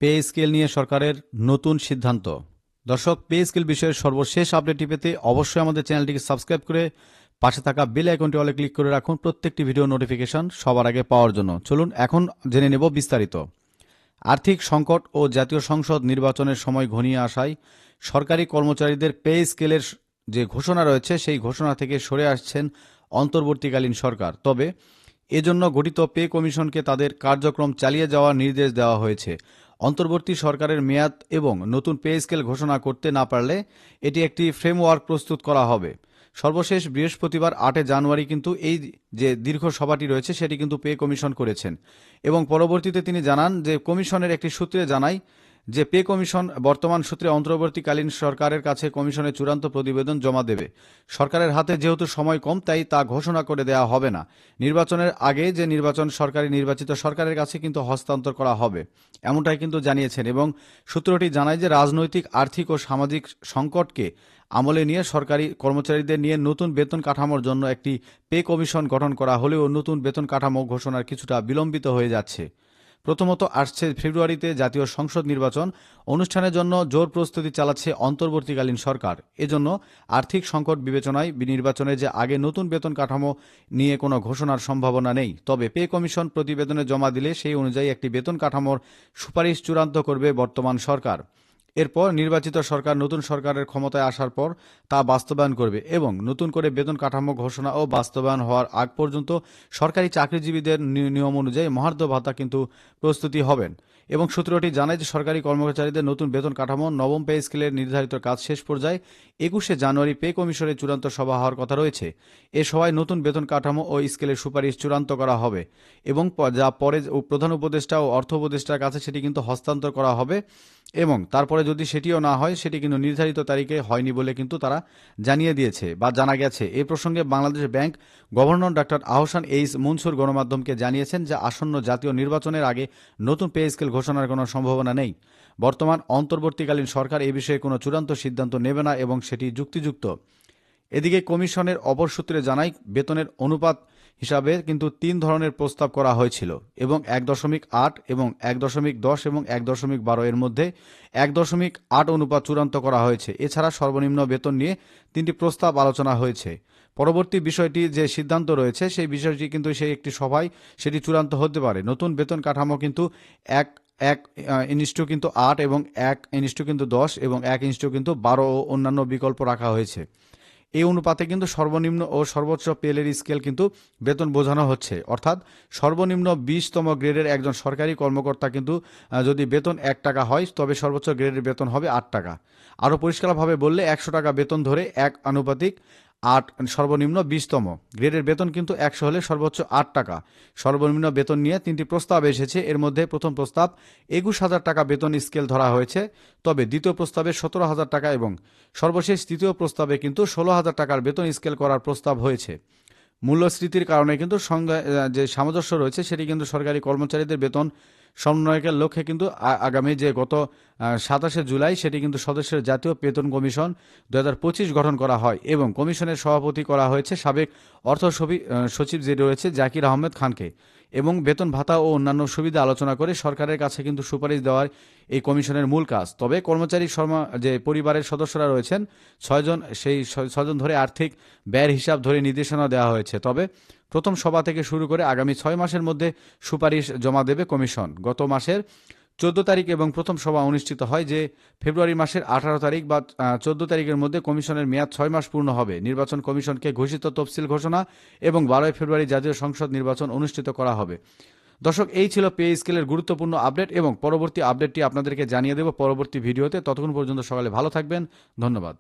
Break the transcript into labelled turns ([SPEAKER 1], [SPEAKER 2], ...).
[SPEAKER 1] Pay scale নিয়ে সরকারের নতুন সিদ্ধান্ত। দর্শক, পে স্কেল বিষয়ের সর্বশেষ আপডেটটি পেতে অবশ্যই আমাদের চ্যানেলটিকে সাবস্ক্রাইব করে পাশে থাকা বেল আইকনটি অলে ক্লিক করে রাখুন প্রত্যেকটি ভিডিও নোটিফিকেশন সবার আগে পাওয়ার জন্য। চলুন এখন জেনে নেব বিস্তারিত। আর্থিক সংকট ও জাতীয় সংসদ নির্বাচনের সময় ঘনিয়ে আসায় সরকারি কর্মচারীদের পে স্কেলের যে ঘোষণা রয়েছে সেই ঘোষণা থেকে সরে আসছেন অন্তর্বর্তীকালীন সরকার। তবে এজন্য গঠিত পে কমিশনকে তাদের কার্যক্রম চালিয়ে যাওয়ার নির্দেশ দেওয়া হয়েছে। অন্তর্বর্তী সরকারের মেয়াদ এবং নতুন পে স্কেল ঘোষণা করতে না পারলে এটি একটি ফ্রেমওয়ার্ক প্রস্তুত করা হবে। সর্বশেষ বৃহস্পতিবার 8 জানুয়ারি কিন্তু এই যে দীর্ঘ সভাটি রয়েছে সেটি কিন্তু পে কমিশন করেছেন এবং পরবর্তীতে তিনি জানান যে কমিশনের একটি সূত্রে জানায় যে পে কমিশন বর্তমান সূত্রে অন্তর্বর্তীকালীন সরকারের কাছে কমিশনের চূড়ান্ত প্রতিবেদন জমা দেবে। সরকারের হাতে যেহেতু সময় কম তাই তা ঘোষণা করে দেওয়া হবে না। নির্বাচনের আগে যে নির্বাচন সরকারি নির্বাচিত সরকারের কাছে কিন্তু হস্তান্তর করা হবে, এমনটাই কিন্তু জানিয়েছেন। এবং সূত্রটি জানায় যে রাজনৈতিক, আর্থিক ও সামাজিক সংকটকে আমলে নিয়ে সরকারি কর্মচারীদের নিয়ে নতুন বেতন কাঠামোর জন্য একটি পে কমিশন গঠন করা হলেও নতুন বেতন কাঠামো ঘোষণার কিছুটা বিলম্বিত হয়ে যাচ্ছে। প্রথমত আসছে ফেব্রুয়ারিতে জাতীয় সংসদ নির্বাচন অনুষ্ঠানের জন্য জোর প্রস্তুতি চালাচ্ছে অন্তর্বর্তীকালীন সরকার। এজন্য আর্থিক সংকট বিবেচনায় নির্বাচনের যে আগে নতুন বেতন কাঠামো নিয়ে কোনো ঘোষণার সম্ভাবনা নেই। তবে পে কমিশন প্রতিবেদনে জমা দিলে সেই অনুযায়ী একটি বেতন কাঠামোর সুপারিশ চূড়ান্ত করবে বর্তমান সরকার। এরপর নির্বাচিত সরকার নতুন সরকারের ক্ষমতায় আসার পর তা বাস্তবায়ন করবে এবং নতুন করে বেতন কাঠামো ঘোষণা ও বাস্তবায়ন হওয়ার আগ পর্যন্ত সরকারি চাকরিজীবীদের নিয়ম অনুযায়ী মহার্ঘ ভাতা কিন্তু প্রস্তুতি হবেন। এবং সূত্রটি জানায় যে সরকারি কর্মচারীদের নতুন বেতন কাঠামো নবম পে স্কেলের নির্ধারিত কাজ শেষ পর্যায়ে 21 জানুয়ারি পে কমিশনের চূড়ান্ত সভা হওয়ার কথা রয়েছে। এ সভায় নতুন বেতন কাঠামো ও স্কেলের সুপারিশ চূড়ান্ত করা হবে এবং যা পরে প্রধান উপদেষ্টা ও অর্থ উপদেষ্টার কাছে সেটি কিন্তু হস্তান্তর করা হবে। এবং তারপরে যদি সেটিও না হয় সেটি কিন্তু নির্ধারিত তারিখে হয়নি বলে কিন্তু তারা জানিয়ে দিয়েছে বা জানা গেছে। এ প্রসঙ্গে Bangladesh bank governor doctor Ahsan H Mansur গণমাধ্যমকে জানিয়েছেন যে আসন্ন জাতীয় নির্বাচনের আগে নতুন পে স্কেল ঘোষণার কোনো সম্ভাবনা নেই। বর্তমান অন্তর্বর্তীকালীন সরকার এ বিষয়ে কোনো চূড়ান্ত সিদ্ধান্ত নেবে না এবং সেটি যুক্তিযুক্ত। এদিকে কমিশনের অপর সূত্রে জানায় বেতনের অনুপাত হিসাবে কিন্তু 3 ধরনের প্রস্তাব করা হয়েছিল এবং 1.8 এবং 1.10 এবং 1.12 এর মধ্যে 1.8 অনুপাত চূড়ান্ত করা হয়েছে। এছাড়া সর্বনিম্ন বেতন নিয়ে 3টি প্রস্তাব আলোচনা হয়েছে। পরবর্তী বিষয়টি যে সিদ্ধান্ত রয়েছে সেই বিষয়টি কিন্তু সেই একটি সভায় সেটি চূড়ান্ত হতে পারে। নতুন বেতন কাঠামো কিন্তু 1:1 কিন্তু 8 এবং 1:10 কিন্তু 10 এবং 1:12 কিন্তু 12 ও অন্যান্য বিকল্প রাখা হয়েছে। এই অনুপাতে কিন্তু সর্বনিম্ন ও সর্বোচ্চ পেলের স্কেল কিন্তু বেতন বোঝানো হচ্ছে। অর্থাৎ সর্বনিম্ন 20তম গ্রেডের একজন সরকারি কর্মকর্তা কিন্তু যদি বেতন 1 টাকা হয় তবে সর্বোচ্চ গ্রেডের বেতন হবে 8 টাকা। আরও পরিষ্কারভাবে বললে 100 টাকা বেতন ধরে 1:8 সর্বনিম্ন 20তম গ্রেডের বেতন কিন্তু 100 হলে সর্বোচ্চ 8 টাকা। সর্বনিম্ন বেতন নিয়ে 3টি প্রস্তাব এসেছে। এর মধ্যে প্রথম প্রস্তাব 21,000 টাকা বেতন স্কেল ধরা হয়েছে, তবে দ্বিতীয় প্রস্তাবে 17,000 টাকা এবং সর্বশেষ তৃতীয় প্রস্তাবে কিন্তু 16,000 টাকার বেতন স্কেল করার প্রস্তাব হয়েছে। মূল্যস্ফীতির কারণে কিন্তু যে সামঞ্জস্য রয়েছে সেটি কিন্তু সরকারি কর্মচারীদের বেতন সমন্বয়কের লক্ষ্যে কিন্তু আগামী যে গত 27 জুলাই সেটি কিন্তু সদস্যের জাতীয় বেতন কমিশন 2025 গঠন করা হয় এবং কমিশনের সভাপতি করা হয়েছে সাবেক অর্থ সচিব যে রয়েছে জাকির আহমেদ খানকে। এবং বেতন ভাতা ও অন্যান্য সুবিধা আলোচনা করে সরকারের কাছে কিন্তু সুপারিশ দেওয়ার এই কমিশনের মূল কাজ। তবে কর্মচারী যে পরিবারের সদস্যরা রয়েছেন 6 জন, সেই 6 জন ধরে আর্থিক ব্যয়ের হিসাব ধরে নির্দেশনা দেওয়া হয়েছে। তবে প্রথম সভা থেকে শুরু করে আগামী 6 মাসের মধ্যে সুপারিশ জমা দেবে কমিশন। গত মাসের 14 তারিখ এবং প্রথম সভা অনুষ্ঠিত হয় যে ফেব্রুয়ারি মাসের 18 তারিখ বা 14 তারিখের মধ্যে কমিশনের মেয়াদ 6 মাস পূর্ণ হবে। নির্বাচন কমিশনকে ঘোষিত তফসিল ঘোষণা এবং 12 ফেব্রুয়ারি জাতীয় সংসদ নির্বাচন অনুষ্ঠিত করা হবে। দর্শক, এই ছিল পে স্কেলের গুরুত্বপূর্ণ আপডেট এবং পরবর্তী আপডেটটি আপনাদেরকে জানিয়ে দেব পরবর্তী ভিডিওতে। ততক্ষণ পর্যন্ত সকালে ভালো থাকবেন। ধন্যবাদ।